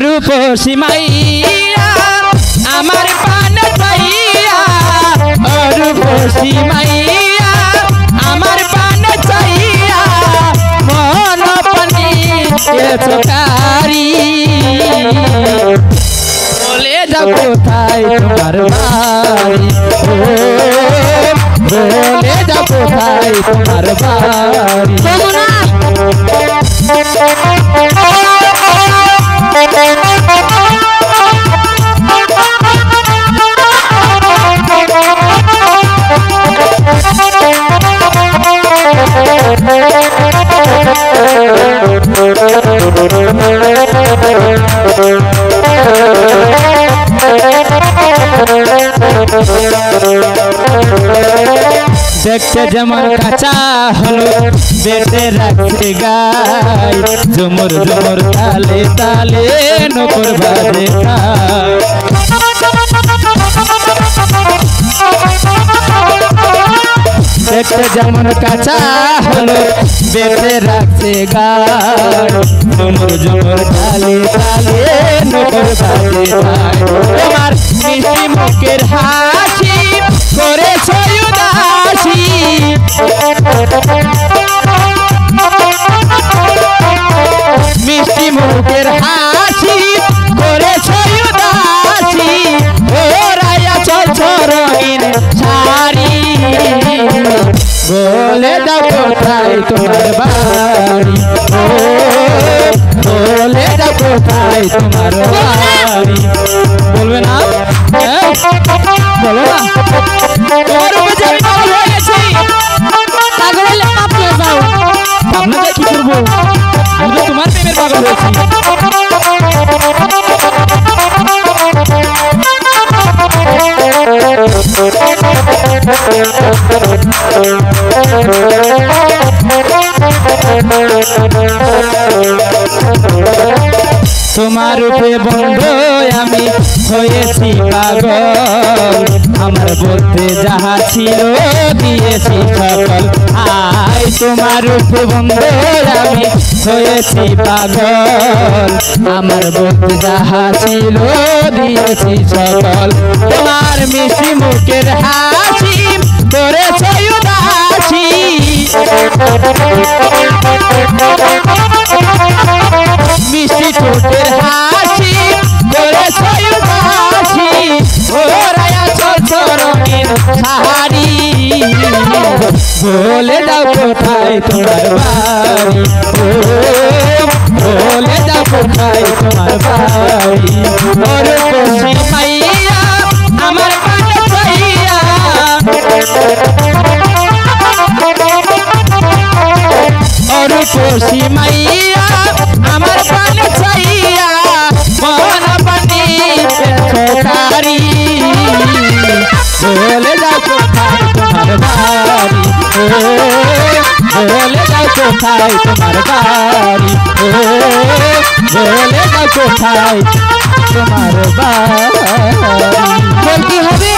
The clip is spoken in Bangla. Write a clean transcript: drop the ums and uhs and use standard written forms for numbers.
रूपसी मैया আমার পান চাইয়া रूपसी मैया আমার পান চাইয়া মন পানি চোকারি বলে যাও কোথায় তোমার বাড়ি বলে যাও কোথায় তোমার বাড়ি দেখতে যেমন কাঁচা হলো বেটে রাখছে গাই ঝুমুর ঝুমুর তালে তালে নকর বাজে দেখতে যেমন কাঁচা হলো বেটে রাখছে গাই ঝুমুর ঝুমুর তালে তালে নকর বাজে তোমার মিষ্টি মুখের হাসি করেছ উদাসী মিষ্টি মুখের হাসি করেছ উদাসী ওরাইয়া চলছ রঙিন শাড়ি বলে দাও কোথায় তোমার বাড়ি বলে দাও কোথায় তোমার বাড়ি বলবে না বলো না তোমার উপরে আমি পাগল হয়ে গেছি পাগল হলে আপনি যাও আপনাকে কি করবো আমি তো তোমার প্রেমের পাগল হয়েছি তোমার উপরে বন্ধু আমি হয়েছি পাগল আমার বলতে যাহা ছিল দিয়েছি সকল আই তোমার উপরে বন্ধু আমি হয়েছি পাগল আমার বলতে যাহা ছিল দিয়েছি সকল তোমার মিষ্টি মুখের হাসি করেছ উদাসী মিষ্টি ঠোঁটের হাসি করেছ উদাসী ওরাইয়া চলছ রঙিন শাড়ি বলে দাও কোথায় তোমার বাড়ি বলে দাও কোথায় তোমার বাড়ি রূপসী মাইয়া আমার পান চাইয়া রূপসী মাইয়া আমার পান চাইয়া মন পানি চোখারি বলে যাও কোথায় তোমার বাড়ি বলে যাও কোথায় তোমার বাড়ি বলে যাও কোথায় তোমার বাড়ি বলতে হবে।